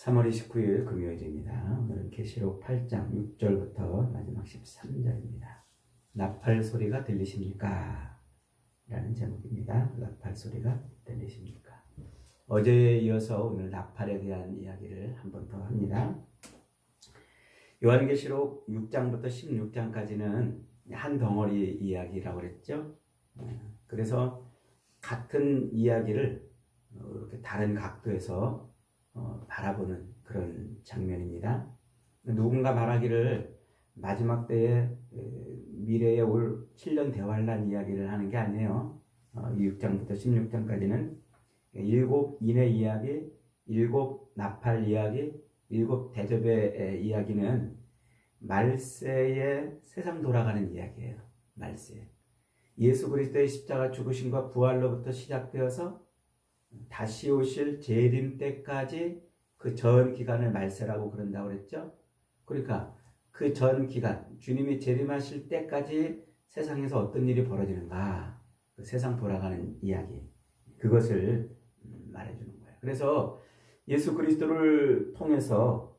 3월 29일 금요일입니다. 오늘은 계시록 8장 6절부터 마지막 13절입니다. 나팔 소리가 들리십니까? 라는 제목입니다. 나팔 소리가 들리십니까? 어제에 이어서 오늘 나팔에 대한 이야기를 한 번 더 합니다. 요한계시록 6장부터 16장까지는 한 덩어리 이야기라고 그랬죠. 그래서 같은 이야기를 이렇게 다른 각도에서 바라보는 그런 장면입니다. 누군가 말하기를 마지막 때에 미래에 올 7년 대환란 이야기를 하는 게 아니에요. 6장부터 16장까지는 7인의 이야기, 7 나팔 이야기, 7 대접의 이야기는 말세에 세상 돌아가는 이야기예요. 말세. 예수 그리스도의 십자가 죽으심과 부활로부터 시작되어서 다시 오실 재림 때까지 그 전 기간을 말세라고 그런다고 그랬죠. 그러니까 그 전 기간, 주님이 재림하실 때까지 세상에서 어떤 일이 벌어지는가, 그 세상 돌아가는 이야기, 그것을 말해주는 거예요. 그래서 예수 그리스도를 통해서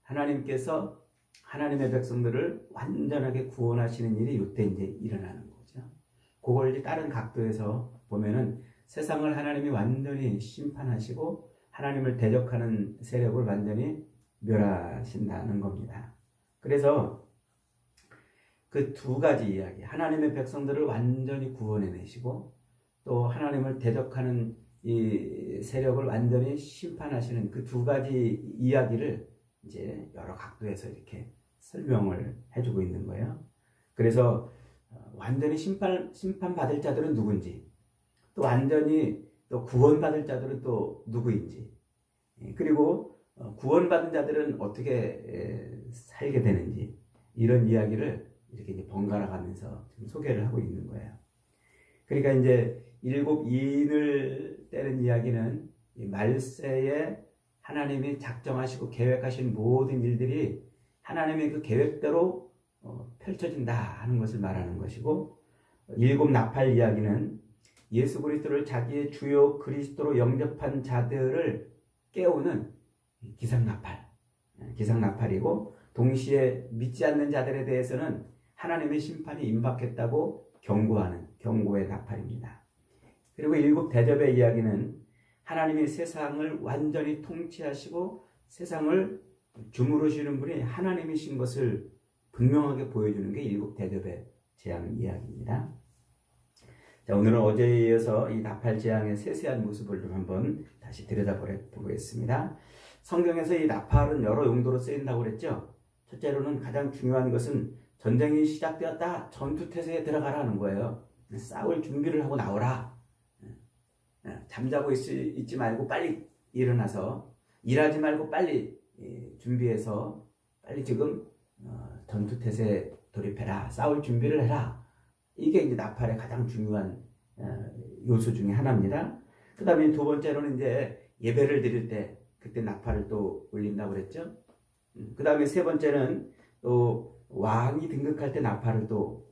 하나님께서 하나님의 백성들을 완전하게 구원하시는 일이 이때 이제 일어나는 거죠. 그걸 이제 다른 각도에서 보면은 세상을 하나님이 완전히 심판하시고 하나님을 대적하는 세력을 완전히 멸하신다는 겁니다. 그래서 그 두 가지 이야기, 하나님의 백성들을 완전히 구원해내시고 또 하나님을 대적하는 이 세력을 완전히 심판하시는 그 두 가지 이야기를 이제 여러 각도에서 이렇게 설명을 해주고 있는 거예요. 그래서 완전히 심판받을 자들은 누군지, 또 완전히 또 구원받을 자들은 또 누구인지, 그리고 구원받은 자들은 어떻게 살게 되는지, 이런 이야기를 이렇게 이제 번갈아 가면서 지금 소개를 하고 있는 거예요. 그러니까 이제 7인을 떼는 이야기는 말세에 하나님이 작정하시고 계획하신 모든 일들이 하나님의 그 계획대로 펼쳐진다 하는 것을 말하는 것이고, 7 나팔 이야기는 예수 그리스도를 자기의 주요 그리스도로 영접한 자들을 깨우는 기상나팔이고, 동시에 믿지 않는 자들에 대해서는 하나님의 심판이 임박했다고 경고하는 경고의 나팔입니다. 그리고 7 대접의 이야기는 하나님이 세상을 완전히 통치하시고 세상을 주무르시는 분이 하나님이신 것을 분명하게 보여주는 게 7 대접의 재앙 이야기입니다. 자, 오늘은 어제에 이어서 이 나팔 재앙의 세세한 모습을 좀 한번 다시 들여다보겠습니다. 성경에서 이 나팔은 여러 용도로 쓰인다고 그랬죠. 첫째로는 가장 중요한 것은 전쟁이 시작되었다, 전투태세에 들어가라는 거예요. 싸울 준비를 하고 나오라. 잠자고 있지 말고 빨리 일어나서, 일하지 말고 빨리 준비해서 빨리 지금 전투태세에 돌입해라, 싸울 준비를 해라. 이게 이제 나팔의 가장 중요한 요소 중에 하나입니다. 그 다음에 두 번째로는 이제 예배를 드릴 때 그때 나팔을 또 울린다고 그랬죠. 그 다음에 세 번째는 또 왕이 등극할 때 나팔을 또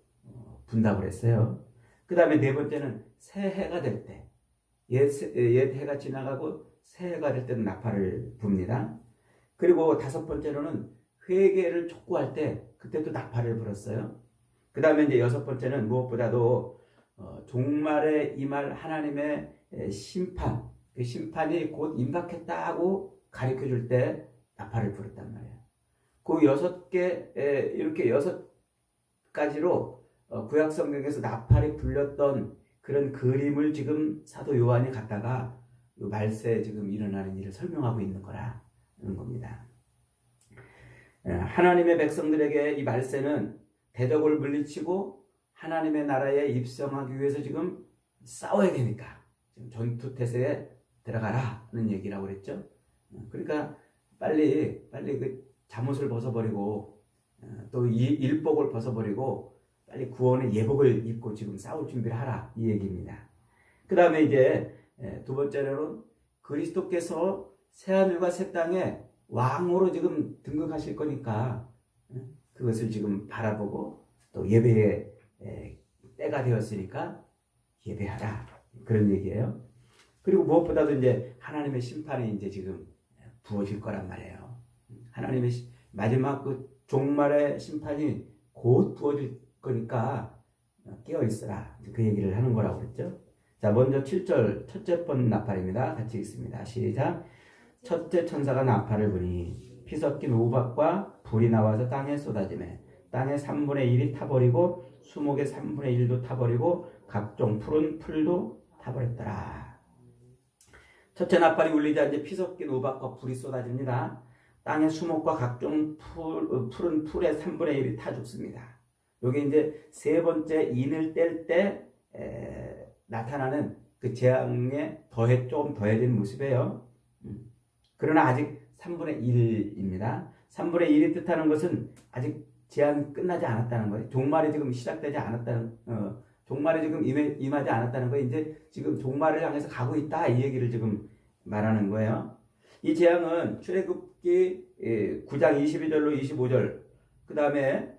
분다고 그랬어요. 그 다음에 네 번째는 새해가 될 때, 옛 해가 지나가고 새해가 될 때는 나팔을 붑니다. 그리고 다섯 번째로는 회개를 촉구할 때 그때 또 나팔을 불었어요. 그 다음에 이제 여섯 번째는 무엇보다도 종말에 임할 하나님의 심판, 그 심판이 곧 임박했다고 가르쳐 줄 때 나팔을 불었단 말이에요. 그 6개, 이렇게 6가지로 구약 성경에서 나팔이 불렸던 그런 그림을 지금 사도 요한이 갖다가 말세에 지금 일어나는 일을 설명하고 있는 거라는 겁니다. 하나님의 백성들에게 이 말세는 대적을 물리치고 하나님의 나라에 입성하기 위해서 지금 싸워야 되니까 지금 전투태세에 들어가라는 얘기라고 그랬죠. 그러니까 빨리 그 잠옷을 벗어버리고 또 이 일복을 벗어버리고 빨리 구원의 예복을 입고 지금 싸울 준비를 하라, 이 얘기입니다. 그 다음에 이제 두 번째로는 그리스도께서 새하늘과 새 땅에 왕으로 지금 등극하실 거니까 그것을 지금 바라보고 또 예배의 때가 되었으니까 예배하라, 그런 얘기예요. 그리고 무엇보다도 이제 하나님의 심판이 이제 지금 부어질 거란 말이에요. 하나님의 마지막 그 종말의 심판이 곧 부어질 거니까 깨어 있어라. 그 얘기를 하는 거라고 그랬죠. 자, 먼저 7절 첫째 번 나팔입니다. 같이 읽습니다. 시작. 첫째 천사가 나팔을 부니 피 섞인 우박과 불이 나와서 땅에 쏟아지매 땅의 3분의 1이 타버리고 수목의 3분의 1도 타버리고 각종 푸른 풀도 타버렸더라. 첫째 나팔이 울리자 이제 피 섞인 우박과 불이 쏟아집니다. 땅의 수목과 각종 푸른 풀의 3분의 1이 타 죽습니다. 여기 이제 세 번째 인을 뗄 때 나타나는 그 재앙에 좀 더해진 모습이에요. 그러나 아직 3분의 1입니다. 3분의 1이 뜻하는 것은 아직 재앙이 끝나지 않았다는 거예요. 종말이 지금 시작되지 않았다는, 종말이 지금 임하지 않았다는 거예요. 이제 지금 종말을 향해서 가고 있다. 이 얘기를 지금 말하는 거예요. 이 재앙은 출애굽기 9장 22절로 25절, 그 다음에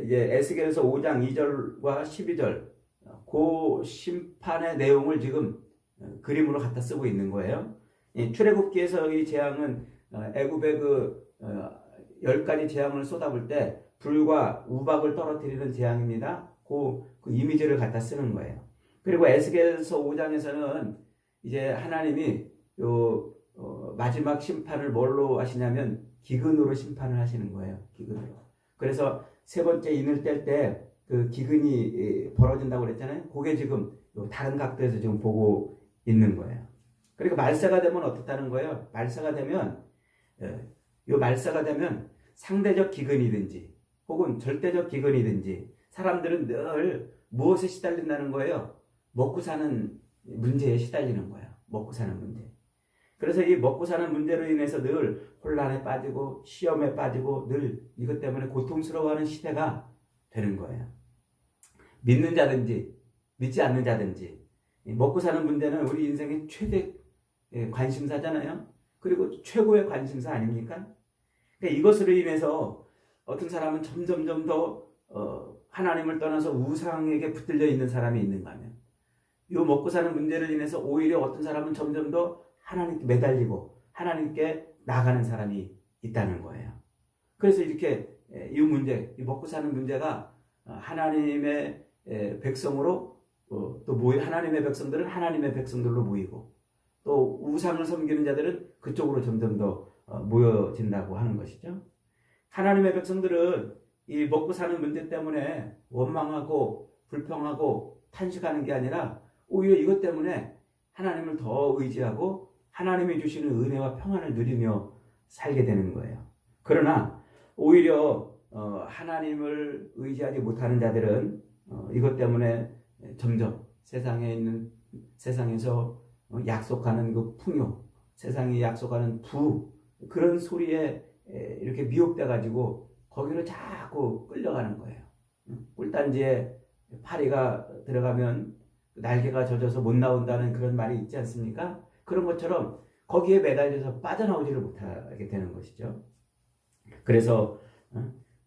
이제 에스겔서 5장 2절과 12절, 그 심판의 내용을 지금 그림으로 갖다 쓰고 있는 거예요. 출애굽기에서 이 재앙은 애굽의 그 10가지 재앙을 쏟아볼 때 불과 우박을 떨어뜨리는 재앙입니다. 그 이미지를 갖다 쓰는 거예요. 그리고 에스겔서 5장에서는 이제 하나님이 마지막 심판을 뭘로 하시냐면 기근으로 심판을 하시는 거예요. 기근으로. 그래서 세 번째 인을 뗄 때 그 기근이 벌어진다고 그랬잖아요. 그게 지금 다른 각도에서 지금 보고 있는 거예요. 그리고 말세가 되면 어떻다는 거예요? 말세가 되면 상대적 기근이든지 혹은 절대적 기근이든지 사람들은 늘 무엇에 시달린다는 거예요? 먹고 사는 문제에 시달리는 거예요. 먹고 사는 문제. 그래서 이 먹고 사는 문제로 인해서 늘 혼란에 빠지고 시험에 빠지고 늘 이것 때문에 고통스러워하는 시대가 되는 거예요. 믿는 자든지 믿지 않는 자든지 먹고 사는 문제는 우리 인생의 최대 관심사잖아요. 그리고 최고의 관심사 아닙니까? 그러니까 이것으로 인해서 어떤 사람은 점점 더 하나님을 떠나서 우상에게 붙들려 있는 사람이 있는가 하면 이 먹고 사는 문제를 인해서 오히려 어떤 사람은 점점 더 하나님께 매달리고 하나님께 나가는 사람이 있다는 거예요. 그래서 이렇게 이 문제, 이 먹고 사는 문제가 하나님의 백성으로 또 하나님의 백성들은 하나님의 백성들로 모이고 또 우상을 섬기는 자들은 그쪽으로 점점 더 모여진다고 하는 것이죠. 하나님의 백성들은 이 먹고 사는 문제 때문에 원망하고 불평하고 탄식하는 게 아니라 오히려 이것 때문에 하나님을 더 의지하고 하나님이 주시는 은혜와 평안을 누리며 살게 되는 거예요. 그러나 오히려 하나님을 의지하지 못하는 자들은 이것 때문에 점점 세상에서 약속하는 그 풍요, 세상이 약속하는 그런 소리에 이렇게 미혹돼 가지고 거기로 자꾸 끌려가는 거예요. 꿀단지에 파리가 들어가면 날개가 젖어서 못 나온다는 그런 말이 있지 않습니까? 그런 것처럼 거기에 매달려서 빠져나오지를 못하게 되는 것이죠. 그래서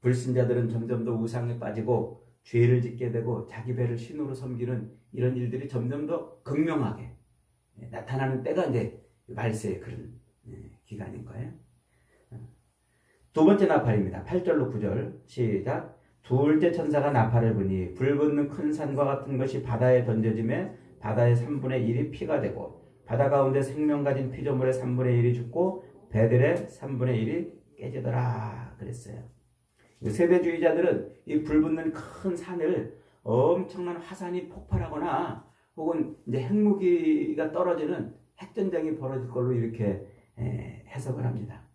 불신자들은 점점 더 우상에 빠지고 죄를 짓게 되고 자기 배를 신으로 섬기는 이런 일들이 점점 더 극명하게 나타나는 때가 이제 말세의 그런 기간인 거예요. 두 번째 나팔입니다. 8절로 9절 시작. 둘째 천사가 나팔을 부니 불 붙는 큰 산과 같은 것이 바다에 던져지매 바다의 3분의 1이 피가 되고 바다 가운데 생명 가진 피조물의 3분의 1이 죽고 배들의 3분의 1이 깨지더라 그랬어요. 세대주의자들은 이 불붙는 큰 산을 엄청난 화산이 폭발하거나 혹은 이제 핵무기가 떨어지는 핵전쟁이 벌어질 걸로 이렇게 해석을 합니다.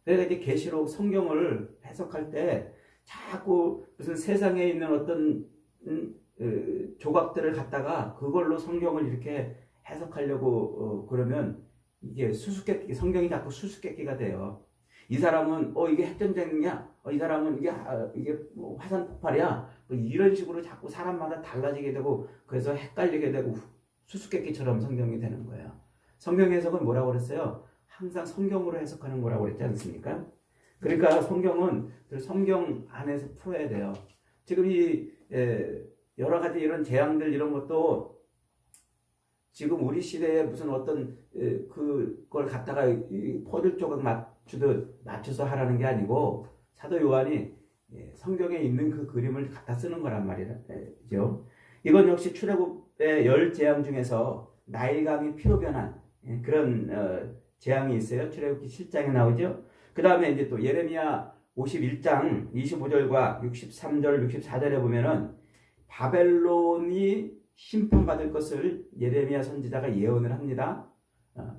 그래서 이제 계시록 성경을 해석할 때 자꾸 무슨 세상에 있는 어떤 조각들을 갖다가 그걸로 성경을 이렇게 해석하려고 그러면 이게 성경이 자꾸 수수께끼가 돼요. 이 사람은 이게 핵전쟁이냐? 이 사람은 이게 뭐 화산 폭발이야? 뭐 이런 식으로 자꾸 사람마다 달라지게 되고 그래서 헷갈리게 되고 수수께끼처럼 성경이 되는 거예요. 성경 해석은 뭐라고 그랬어요? 항상 성경으로 해석하는 거라고 그랬지 않습니까? 그러니까 성경은 성경 안에서 풀어야 돼요. 지금 이 여러 가지 이런 재앙들 이런 것도 지금 우리 시대에 무슨 어떤 그걸 갖다가 퍼즐 조각 맞춰서 하라는 게 아니고 사도 요한이 성경에 있는 그 그림을 갖다 쓰는 거란 말이죠. 이건 역시 출애굽의 10재앙 중에서 나일강이 피로 변한 그런 재앙이 있어요. 출애굽기 7장에 나오죠. 그 다음에 이제 또 예레미야 51장 25절과 63절, 64절에 보면은 바벨론이 심판받을 것을 예레미야 선지자가 예언을 합니다.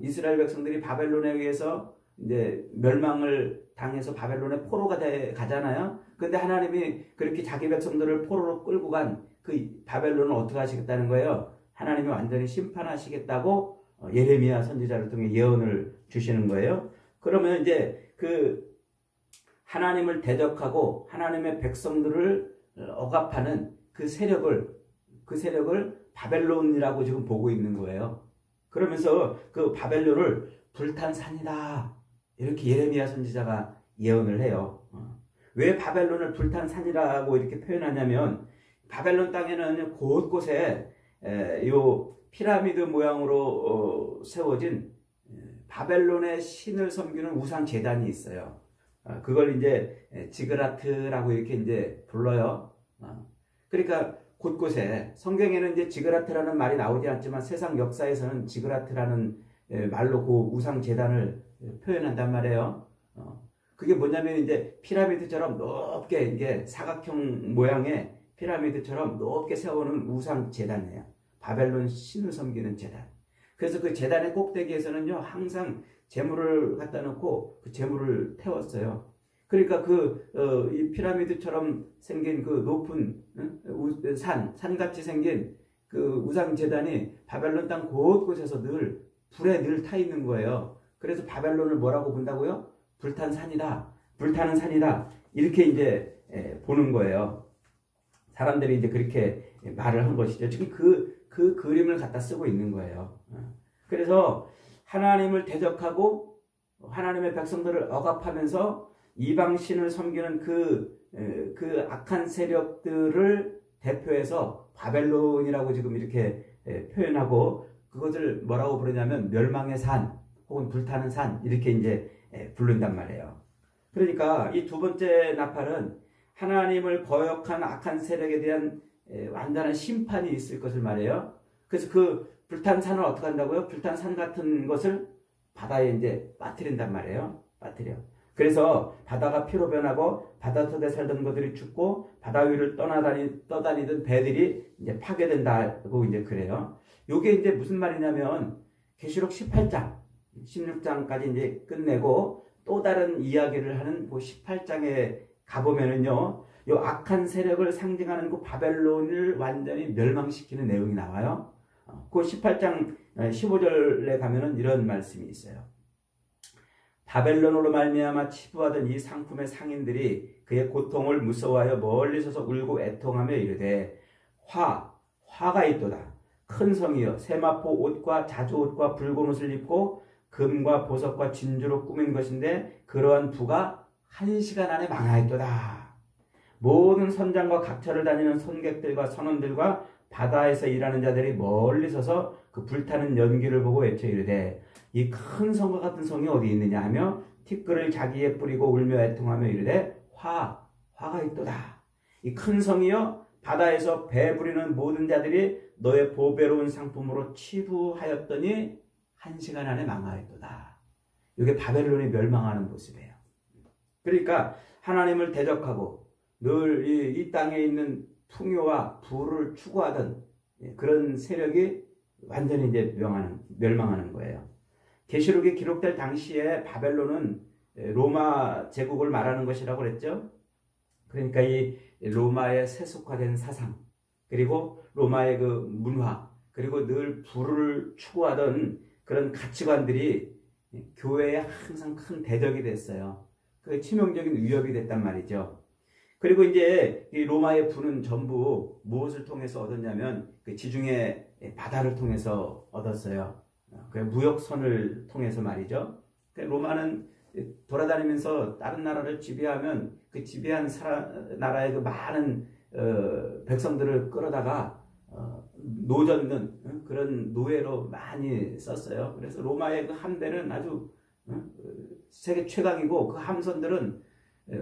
이스라엘 백성들이 바벨론에 의해서 이제 멸망을 당해서 바벨론의 포로가 가잖아요. 근데 하나님이 그렇게 자기 백성들을 포로로 끌고 간 그 바벨론을 어떻게 하시겠다는 거예요? 하나님이 완전히 심판하시겠다고 예레미야 선지자를 통해 예언을 주시는 거예요. 그러면 이제 그 하나님을 대적하고 하나님의 백성들을 억압하는 그 세력을 바벨론이라고 지금 보고 있는 거예요. 그러면서 그 바벨론을 불탄 산이다 이렇게 예레미야 선지자가 예언을 해요. 왜 바벨론을 불탄 산이라고 이렇게 표현하냐면 바벨론 땅에는 곳곳에 요 피라미드 모양으로 세워진 바벨론의 신을 섬기는 우상 제단이 있어요. 그걸 이제 지그라트라고 이렇게 이제 불러요. 그러니까 곳곳에 성경에는 이제 지그라트라는 말이 나오지 않지만 세상 역사에서는 지그라트라는 말로 그 우상 제단을 표현한단 말이에요. 그게 뭐냐면 이제 피라미드처럼 높게 이게 사각형 모양의 피라미드처럼 높게 세우는 우상 제단이에요. 바벨론 신을 섬기는 제단. 그래서 그 제단의 꼭대기에서는요 항상 제물을 갖다 놓고 그 제물을 태웠어요. 그러니까 이 피라미드처럼 생긴 그 높은 산같이 생긴 그 우상 제단이 바벨론 땅 곳곳에서 불에 늘 타 있는 거예요. 그래서 바벨론을 뭐라고 본다고요? 불탄 산이다, 불타는 산이다 이렇게 이제 보는 거예요. 사람들이 이제 그렇게 말을 한 것이죠. 지금 그 그림을 갖다 쓰고 있는 거예요. 그래서 하나님을 대적하고 하나님의 백성들을 억압하면서 이방신을 섬기는 그 악한 세력들을 대표해서 바벨론이라고 지금 이렇게 표현하고 그것을 뭐라고 부르냐면 멸망의 산 혹은 불타는 산 이렇게 이제 부른단 말이에요. 그러니까 이 두 번째 나팔은 하나님을 거역한 악한 세력에 대한 완전한 심판이 있을 것을 말해요. 그래서 그 불탄 산을 어떻게 한다고요? 불탄 산 같은 것을 바다에 이제 빠뜨린단 말이에요. 빠뜨려. 그래서 바다가 피로 변하고 바다 속에 살던 것들이 죽고 바다 위를 떠다니던 배들이 이제 파괴된다고 이제 그래요. 요게 이제 무슨 말이냐면 계시록 18장, 16장까지 이제 끝내고 또 다른 이야기를 하는 그 18장에 가보면은요, 요 악한 세력을 상징하는 그 바벨론을 완전히 멸망시키는 내용이 나와요. 그 18장 15절에 가면은 이런 말씀이 있어요. 바벨론으로 말미암아 치부하던 이 상품의 상인들이 그의 고통을 무서워하여 멀리 서서 울고 애통하며 이르되 화가 있도다. 큰 성이여 세마포 옷과 자주옷과 붉은 옷을 입고 금과 보석과 진주로 꾸민 것인데 그러한 부가 1시간 안에 망하였도다. 모든 선장과 각처를 다니는 손객들과 선원들과 바다에서 일하는 자들이 멀리 서서 그 불타는 연기를 보고 외쳐 이르되 이 큰 성과 같은 성이 어디 있느냐 하며 티끌을 자기에 뿌리고 울며 애통하며 이르되 화가 있도다. 이 큰 성이여 바다에서 배 부리는 모든 자들이 너의 보배로운 상품으로 치부하였더니 1시간 안에 망하였도다. 이게 바벨론이 멸망하는 모습이에요. 그러니까 하나님을 대적하고 늘 이 땅에 있는 풍요와 부를 추구하던 그런 세력이 완전히 이제 멸망하는 거예요. 계시록이 기록될 당시에 바벨론은 로마 제국을 말하는 것이라고 그랬죠. 그러니까 이 로마의 세속화된 사상, 그리고 로마의 그 문화, 그리고 늘 부를 추구하던 그런 가치관들이 교회에 항상 큰 대적이 됐어요. 그 치명적인 위협이 됐단 말이죠. 그리고 이제 이 로마의 부는 전부 무엇을 통해서 얻었냐면 그 지중해 바다를 통해서 얻었어요. 그 무역선을 통해서 말이죠. 그 로마는 돌아다니면서 다른 나라를 지배하면 그 지배한 나라의 그 많은 백성들을 끌어다가 노젓는 그런 노예로 많이 썼어요. 그래서 로마의 그 함대는 아주 세계 최강이고 그 함선들은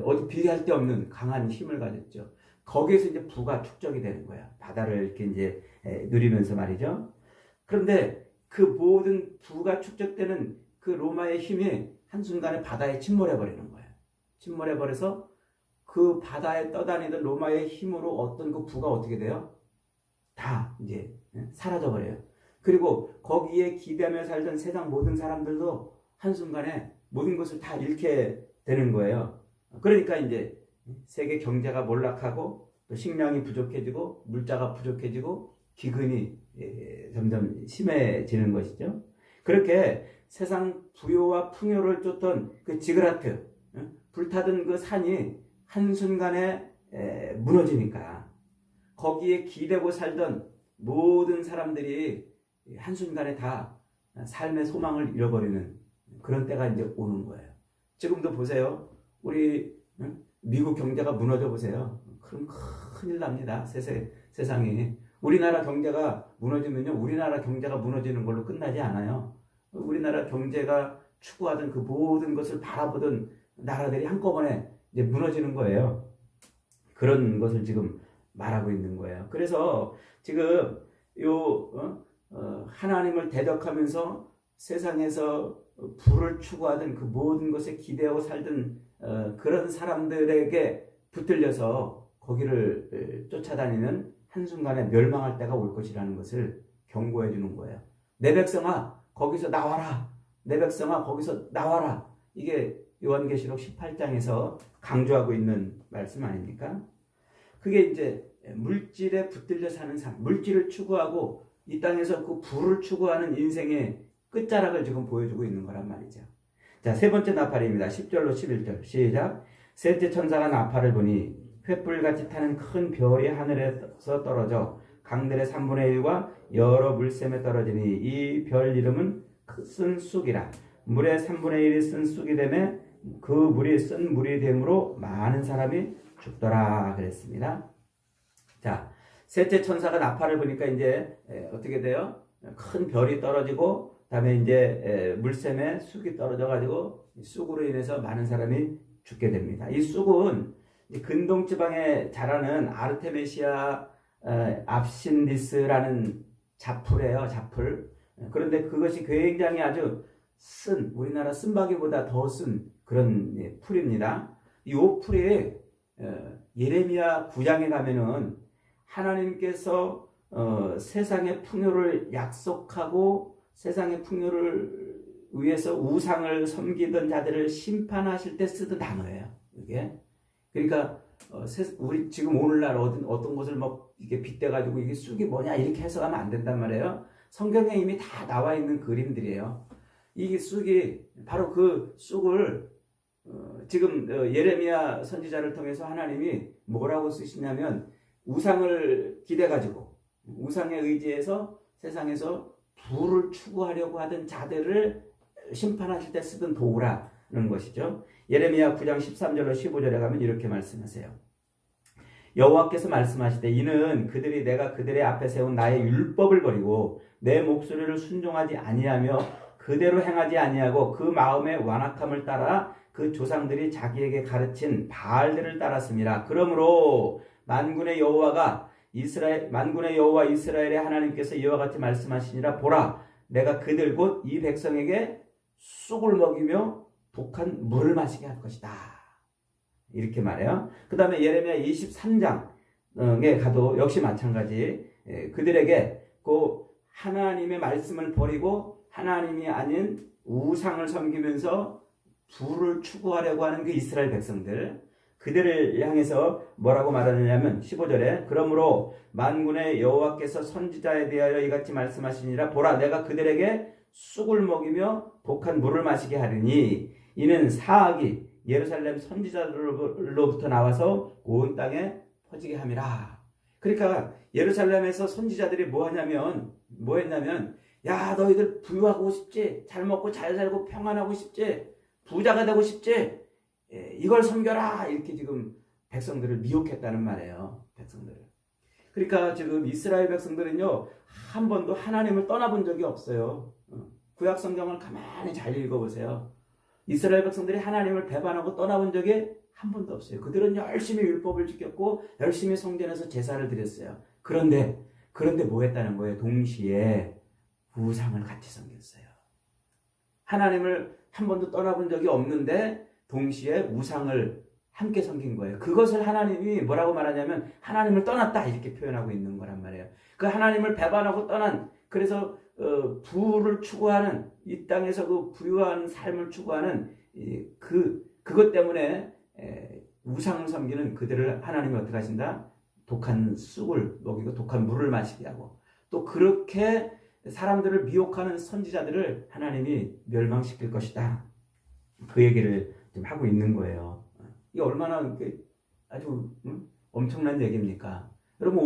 어디 비교할 데 없는 강한 힘을 가졌죠. 거기에서 이제 부가 축적이 되는 거야. 바다를 이렇게 이제 누리면서 말이죠. 그런데 그 모든 부가 축적되는 그 로마의 힘이 한순간에 바다에 침몰해 버리는 거예요. 침몰해 버려서 그 바다에 떠다니던 로마의 힘으로 어떤 그 부가 어떻게 돼요? 다 이제 사라져 버려요. 그리고 거기에 기대하며 살던 세상 모든 사람들도 한순간에 모든 것을 다 잃게 되는 거예요. 그러니까 이제 세계 경제가 몰락하고 또 식량이 부족해지고 물자가 부족해지고 기근이 점점 심해지는 것이죠. 그렇게 세상 부요와 풍요를 쫓던 그 지그라트, 불타던 그 산이 한순간에 무너지니까 거기에 기대고 살던 모든 사람들이 한순간에 다 삶의 소망을 잃어버리는 그런 때가 이제 오는 거예요. 지금도 보세요. 우리 미국 경제가 무너져 보세요. 그럼 큰일 납니다. 세상이. 우리나라 경제가 무너지면요. 우리나라 경제가 무너지는 걸로 끝나지 않아요. 우리나라 경제가 추구하던 그 모든 것을 바라보던 나라들이 한꺼번에 이제 무너지는 거예요. 그런 것을 지금 말하고 있는 거예요. 그래서 지금 하나님을 대적하면서 세상에서 부를 추구하던 그 모든 것에 기대하고 살던 그런 사람들에게 붙들려서 거기를 쫓아다니는 한순간에 멸망할 때가 올 것이라는 것을 경고해 주는 거예요. 내 백성아 거기서 나와라. 내 백성아 거기서 나와라. 이게 요한계시록 18장에서 강조하고 있는 말씀 아닙니까? 그게 이제 물질에 붙들려 사는 삶, 물질을 추구하고 이 땅에서 그 부를 추구하는 인생의 끝자락을 지금 보여주고 있는 거란 말이죠. 자, 세 번째 나팔입니다. 10절로 11절 시작. 셋째 천사가 나팔을 부니 횃불같이 타는 큰 별이 하늘에서 떨어져 강들의 3분의 1과 여러 물샘에 떨어지니 이 별 이름은 쓴 쑥이라. 물의 3분의 1이 쓴 쑥이 되매 그 물이 쓴 물이 되므로 많은 사람이 죽더라 그랬습니다. 자, 셋째 천사가 나팔을 부니까 이제 어떻게 돼요? 큰 별이 떨어지고 그다음에 이제 물샘에 쑥이 떨어져 가지고 쑥으로 인해서 많은 사람이 죽게 됩니다. 이 쑥은 근동 지방에 자라는 아르테미시아 압신디스라는 잡풀이에요. 잡풀. 그런데 그것이 굉장히 아주 쓴, 우리나라 쓴바귀보다 더 쓴 그런 풀입니다. 이 풀이 예레미야 9장에 가면은 하나님께서 세상의 풍요를 약속하고 세상의 풍요를 위해서 우상을 섬기던 자들을 심판하실 때 쓰던 단어예요. 이게. 그러니까 우리 지금 오늘날 어떤 것을 막 이게 빗대가지고 이게 쑥이 뭐냐 이렇게 해석하면 안 된단 말이에요. 성경에 이미 다 나와 있는 그림들이에요. 이 쑥이 바로 그 쑥을 지금 예레미야 선지자를 통해서 하나님이 뭐라고 쓰시냐면 우상을 기대가지고 우상에 의지해서 세상에서 부를 추구하려고 하던 자들을 심판하실 때 쓰던 도구라는 것이죠. 예레미야 9장 13절로 15절에 가면 이렇게 말씀하세요. 여호와께서 말씀하시되 이는 그들이 내가 그들의 앞에 세운 나의 율법을 버리고 내 목소리를 순종하지 아니하며 그대로 행하지 아니하고 그 마음의 완악함을 따라 그 조상들이 자기에게 가르친 바알들을 따랐습니다. 그러므로 만군의 여호와 이스라엘의 하나님께서 이와 같이 말씀하시니라. 보라, 내가 그들 곧 이 백성에게 쑥을 먹이며 독한 물을 마시게 할 것이다. 이렇게 말해요. 그 다음에 예레미야 23장에 가도 역시 마찬가지. 그들에게 그 하나님의 말씀을 버리고 하나님이 아닌 우상을 섬기면서 부를 추구하려고 하는 그 이스라엘 백성들, 그들을 향해서 뭐라고 말하느냐면 15절에 그러므로 만군의 여호와께서 선지자에 대하여 이같이 말씀하시니라. 보라, 내가 그들에게 쑥을 먹이며 독한 물을 마시게 하리니 이는 사악이 예루살렘 선지자들로부터 나와서 온 땅에 퍼지게 함이라. 그러니까 예루살렘에서 선지자들이 뭐 했냐면 야, 너희들 부유하고 싶지? 잘 먹고 잘 살고 평안하고 싶지? 부자가 되고 싶지? 이걸 섬겨라. 이렇게 지금 백성들을 미혹했다는 말이에요. 백성들을. 그러니까 지금 이스라엘 백성들은요, 한 번도 하나님을 떠나본 적이 없어요. 구약 성경을 가만히 잘 읽어보세요. 이스라엘 백성들이 하나님을 배반하고 떠나본 적이 한 번도 없어요. 그들은 열심히 율법을 지켰고 열심히 성전에서 제사를 드렸어요. 그런데 뭐 했다는 거예요? 동시에 우상을 같이 섬겼어요. 하나님을 한 번도 떠나본 적이 없는데 동시에 우상을 함께 섬긴 거예요. 그것을 하나님이 뭐라고 말하냐면 하나님을 떠났다 이렇게 표현하고 있는 거란 말이에요. 그 하나님을 배반하고 떠난, 그래서 부를 추구하는, 이 땅에서도 부유한 삶을 추구하는 그것 때문에 우상을 섬기는 그들을 하나님이 어떻게 하신다? 독한 쑥을 먹이고 독한 물을 마시게 하고, 또 그렇게 사람들을 미혹하는 선지자들을 하나님이 멸망시킬 것이다. 그 얘기를 지금 하고 있는 거예요. 이게 얼마나 아주 엄청난 얘기입니까? 여러분,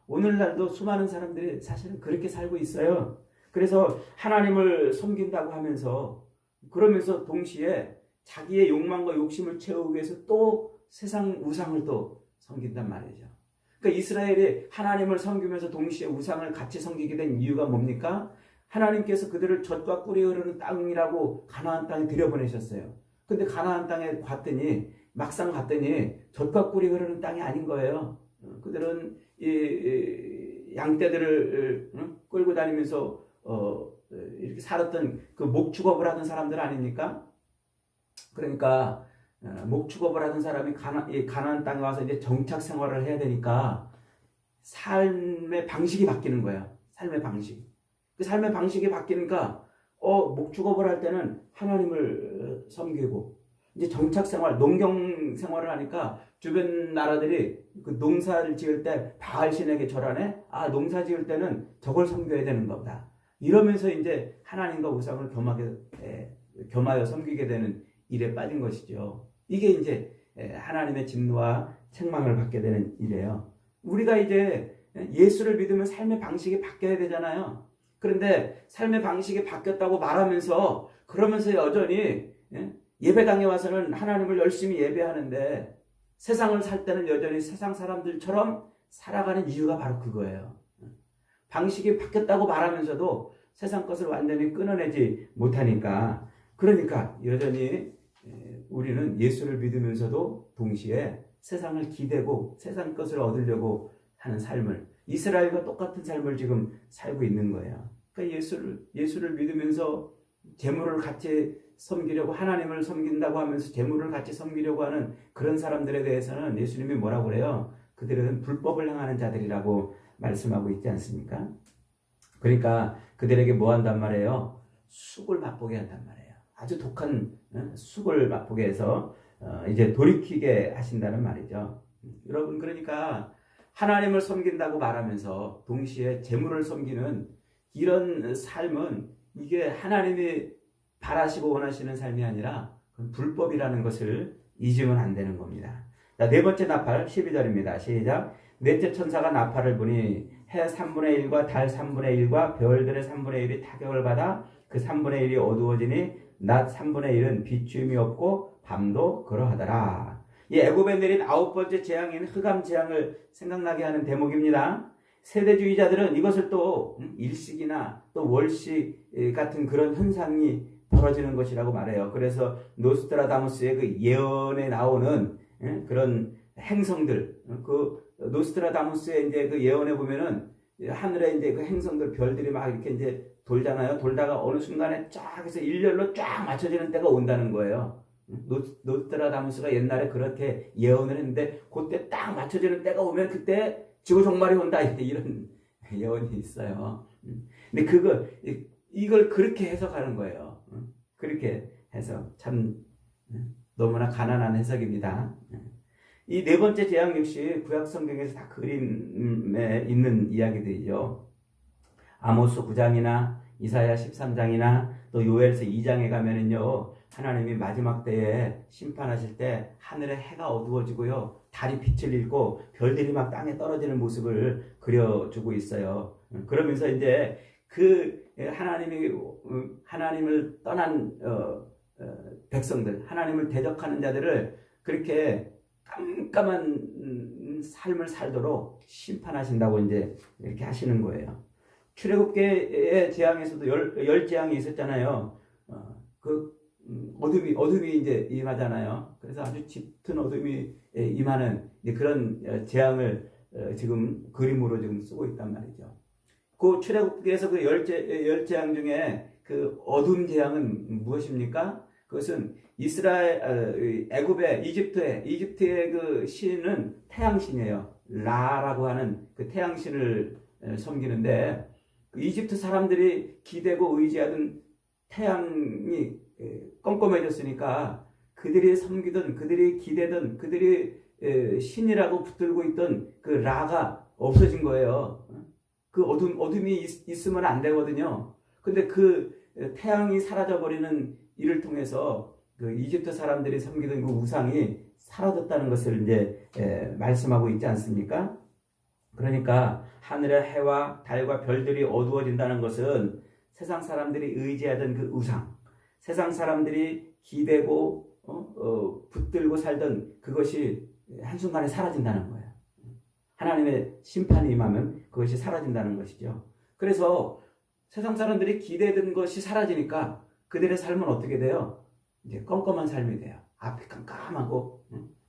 오늘날도 수많은 사람들이 사실은 그렇게 살고 있어요. 그래서 하나님을 섬긴다고 하면서, 그러면서 동시에 자기의 욕망과 욕심을 채우기 위해서 또 세상 우상을 또 섬긴단 말이죠. 그러니까 이스라엘이 하나님을 섬기면서 동시에 우상을 같이 섬기게 된 이유가 뭡니까? 하나님께서 그들을 젖과 꿀이 흐르는 땅이라고 가나안 땅에 들여보내셨어요. 근데 가나안 땅에 막상 갔더니 젖과 꿀이 흐르는 땅이 아닌 거예요. 그들은 이 양떼들을 끌고 다니면서 이렇게 살았던 그 목축업을 하던 사람들 아닙니까? 그러니까 목축업을 하던 사람이 가나안 땅에 와서 이제 정착 생활을 해야 되니까 삶의 방식이 바뀌는 거야. 삶의 방식. 그 삶의 방식이 바뀌니까 목축업을 할 때는 하나님을 섬기고, 이제 정착 생활, 농경 생활을 하니까 주변 나라들이 그 농사를 지을 때 바알신에게 절하네. 농사 지을 때는 저걸 섬겨야 되는가 보다. 이러면서 이제 하나님과 우상을 겸하여 섬기게 되는 일에 빠진 것이죠. 이게 이제 하나님의 진노와 책망을 받게 되는 일이에요. 우리가 이제 예수를 믿으면 삶의 방식이 바뀌어야 되잖아요. 그런데 삶의 방식이 바뀌었다고 말하면서, 그러면서 여전히 예배당에 와서는 하나님을 열심히 예배하는데 세상을 살 때는 여전히 세상 사람들처럼 살아가는 이유가 바로 그거예요. 방식이 바뀌었다고 말하면서도 세상 것을 완전히 끊어내지 못하니까, 그러니까 여전히 우리는 예수를 믿으면서도 동시에 세상을 기대고 세상 것을 얻으려고 하는 삶을, 이스라엘과 똑같은 삶을 지금 살고 있는 거예요. 그러니까 예수를 믿으면서 재물을 같이 섬기려고, 하나님을 섬긴다고 하면서 재물을 같이 섬기려고 하는 그런 사람들에 대해서는 예수님이 뭐라고 그래요? 그들은 불법을 행하는 자들이라고 말씀하고 있지 않습니까? 그러니까 그들에게 뭐 한단 말이에요? 쑥을 맛보게 한단 말이에요. 아주 독한 쑥을 맛보게 해서 이제 돌이키게 하신다는 말이죠. 여러분, 그러니까 하나님을 섬긴다고 말하면서 동시에 재물을 섬기는 이런 삶은, 이게 하나님이 바라시고 원하시는 삶이 아니라 불법이라는 것을 잊으면 안 되는 겁니다. 자, 네 번째 나팔 12절입니다. 시작. 넷째 천사가 나팔을 부니 해 3분의 1과 달 3분의 1과 별들의 3분의 1이 타격을 받아 그 3분의 1이 어두워지니 낮 3분의 1은 비추임이 없고 밤도 그러하더라. 이 애굽에 내린 9번째 재앙인 흑암 재앙을 생각나게 하는 대목입니다. 세대주의자들은 이것을 또 일식이나 또 월식 같은 그런 현상이 벌어지는 것이라고 말해요. 그래서 노스트라다무스의 그 예언에 나오는 그런 행성들, 그 노스트라다무스의 이제 그 예언에 보면은 하늘에 이제 그 행성들, 별들이 막 이렇게 이제 돌잖아요. 돌다가 어느 순간에 쫙 해서 일렬로 쫙 맞춰지는 때가 온다는 거예요. 노스트라다무스가 옛날에 그렇게 예언을 했는데, 그때 딱 맞춰지는 때가 오면 그때 지구 종말이 온다, 이런 예언이 있어요. 근데 이걸 그렇게 해석하는 거예요. 그렇게 해서 참 너무나 가난한 해석입니다. 이 네 번째 재앙 역시 구약 성경에서 다 그림에 있는 이야기들이죠. 아모스 9장이나 이사야 13장이나 또 요엘서 2장에 가면은요, 하나님이 마지막 때에 심판하실 때 하늘에 해가 어두워지고요, 달이 빛을 잃고 별들이 막 땅에 떨어지는 모습을 그려주고 있어요. 그러면서 이제 그 하나님을 떠난 백성들, 하나님을 대적하는 자들을 그렇게 깜깜한 그런 삶을 살도록 심판하신다고 이제 이렇게 하시는 거예요. 출애굽기의 재앙에서도 열 재앙이 있었잖아요. 어둠이 이제 임하잖아요. 그래서 아주 짙은 어둠이 임하는 그런 재앙을 지금 그림으로 지금 쓰고 있단 말이죠. 그 출애굽기에서 그 열 재앙 중에 그 어둠 재앙은 무엇입니까? 그것은 애굽의 이집트의 그 신은 태양신이에요. 라라고 하는 그 태양신을 섬기는데 그 이집트 사람들이 기대고 의지하던 태양이 껌껌해졌으니까 그들이 섬기던, 그들이 기대던, 그들이 신이라고 붙들고 있던 그 라가 없어진 거예요. 그 어둠이 있으면 안 되거든요. 근데 그 태양이 사라져버리는 이를 통해서 그 이집트 사람들이 섬기던 그 우상이 사라졌다는 것을 이제 말씀하고 있지 않습니까? 그러니까 하늘의 해와 달과 별들이 어두워진다는 것은 세상 사람들이 의지하던 그 우상, 세상 사람들이 기대고 붙들고 살던 그것이 한순간에 사라진다는 거예요. 하나님의 심판이 임하면 그것이 사라진다는 것이죠. 그래서 세상 사람들이 기대던 것이 사라지니까 그들의 삶은 어떻게 돼요? 이제 껌껌한 삶이 돼요. 앞이 깜깜하고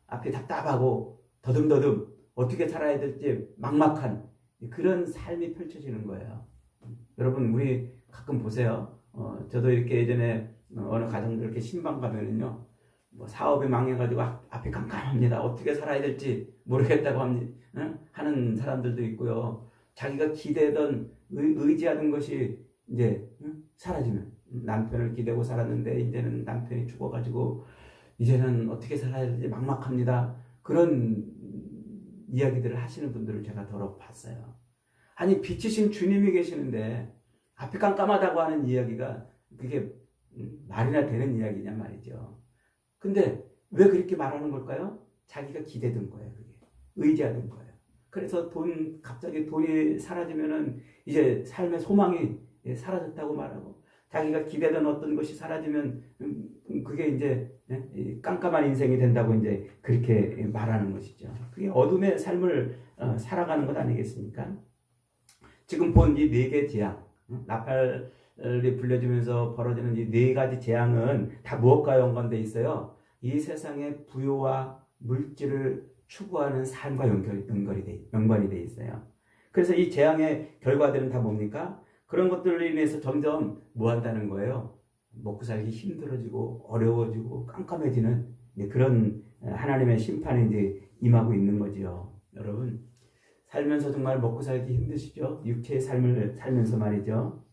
앞이 답답하고 더듬더듬 어떻게 살아야 될지 막막한 그런 삶이 펼쳐지는 거예요. 여러분 우리 가끔 보세요. 저도 이렇게 예전에 어느 가정들 이렇게 신방 가면은요, 뭐 사업이 망해가지고 앞이 깜깜합니다. 어떻게 살아야 될지 모르겠다고 하는 사람들도 있고요. 자기가 기대던 의지하던 것이 이제 사라지면 남편을 기대고 살았는데 이제는 남편이 죽어가지고 이제는 어떻게 살아야 될지 막막합니다. 그런 이야기들을 하시는 분들을 제가 더러 봤어요. 아니 빛이신 주님이 계시는데 앞이 깜깜하다고 하는 이야기가 그게 말이나 되는 이야기냐 말이죠. 근데 왜 그렇게 말하는 걸까요? 자기가 기대던 거예요. 그게 의지하던 거예요. 그래서 갑자기 돈이 사라지면은 이제 삶의 소망이 사라졌다고 말하고, 자기가 기대던 어떤 것이 사라지면 그게 이제 깜깜한 인생이 된다고 이제 그렇게 말하는 것이죠. 그게 어둠의 삶을 살아가는 것 아니겠습니까? 지금 본 이 네 개 재앙, 나팔이 불려지면서 벌어지는 이 네 가지 재앙은 다 무엇과 연관되어 있어요? 이 세상의 부요와 물질을 추구하는 삶과 연관이 되어 있어요. 그래서 이 재앙의 결과들은 다 뭡니까? 그런 것들로 인해서 점점 뭐 한다는 거예요? 먹고 살기 힘들어지고 어려워지고 깜깜해지는 그런 하나님의 심판이 이제 임하고 있는 거지요. 여러분 살면서 정말 먹고 살기 힘드시죠? 육체의 삶을 살면서 말이죠.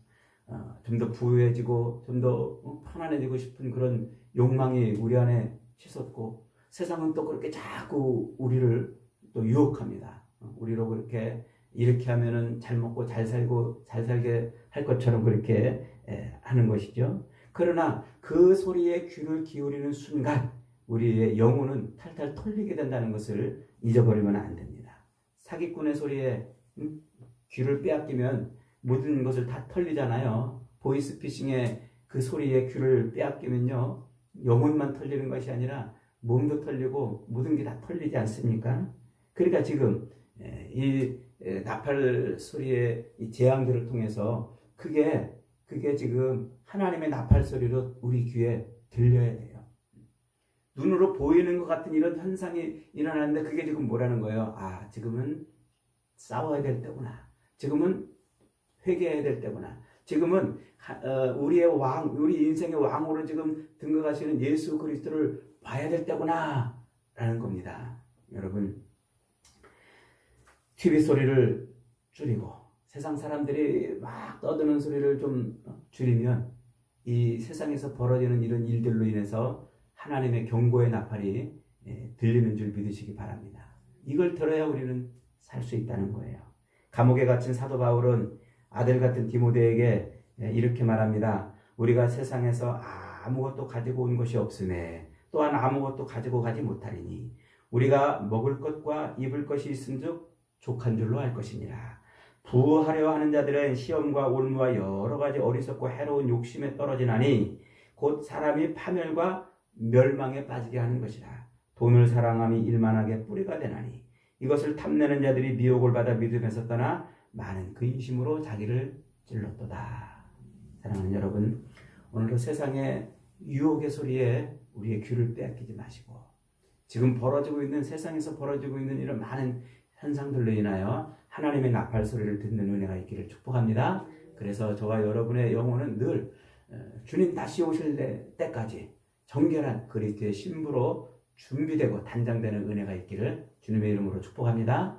좀 더 부유해지고 좀 더 편안해지고 싶은 그런 욕망이 우리 안에 치솟고, 세상은 또 그렇게 자꾸 우리를 또 유혹합니다. 우리로 그렇게 이렇게 하면은 잘 먹고 잘 살고 잘 살게 할 것처럼 그렇게 하는 것이죠. 그러나 그 소리에 귀를 기울이는 순간 우리의 영혼은 탈탈 털리게 된다는 것을 잊어버리면 안 됩니다. 사기꾼의 소리에 귀를 빼앗기면 모든 것을 다 털리잖아요. 보이스피싱의 그 소리에 귀를 빼앗기면요, 영혼만 털리는 것이 아니라 몸도 털리고 모든 게 다 털리지 않습니까? 그러니까 지금 이 나팔 소리의 이 재앙들을 통해서 그게 지금 하나님의 나팔 소리로 우리 귀에 들려야 돼요. 눈으로 보이는 것 같은 이런 현상이 일어나는데 그게 지금 뭐라는 거예요? 아, 지금은 싸워야 될 때구나. 지금은 회개해야 될 때구나. 지금은 우리의 우리 인생의 왕으로 지금 등극하시는 예수 그리스도를 봐야 될 때구나 라는 겁니다. 여러분, TV 소리를 줄이고 세상 사람들이 막 떠드는 소리를 좀 줄이면 이 세상에서 벌어지는 이런 일들로 인해서 하나님의 경고의 나팔이 들리는 줄 믿으시기 바랍니다. 이걸 들어야 우리는 살 수 있다는 거예요. 감옥에 갇힌 사도 바울은 아들 같은 디모데에게 이렇게 말합니다. 우리가 세상에서 아무것도 가지고 온 것이 없으매 또한 아무것도 가지고 가지 못하리니 우리가 먹을 것과 입을 것이 있은즉 족한 줄로 알 것이니라. 부하려 하는 자들은 시험과 올무와 여러 가지 어리석고 해로운 욕심에 떨어지나니 곧 사람이 파멸과 멸망에 빠지게 하는 것이라. 돈을 사랑함이 일만하게 뿌리가 되나니 이것을 탐내는 자들이 미혹을 받아 믿음에서 떠나 많은 근심으로 자기를 찔렀도다. 사랑하는 여러분, 오늘도 세상의 유혹의 소리에 우리의 귀를 빼앗기지 마시고 지금 벌어지고 있는 세상에서 벌어지고 있는 이런 많은 현상들로 인하여 하나님의 나팔 소리를 듣는 은혜가 있기를 축복합니다. 그래서 저와 여러분의 영혼은 늘 주님 다시 오실 때까지 정결한 그리스도의 신부로 준비되고 단장되는 은혜가 있기를 주님의 이름으로 축복합니다.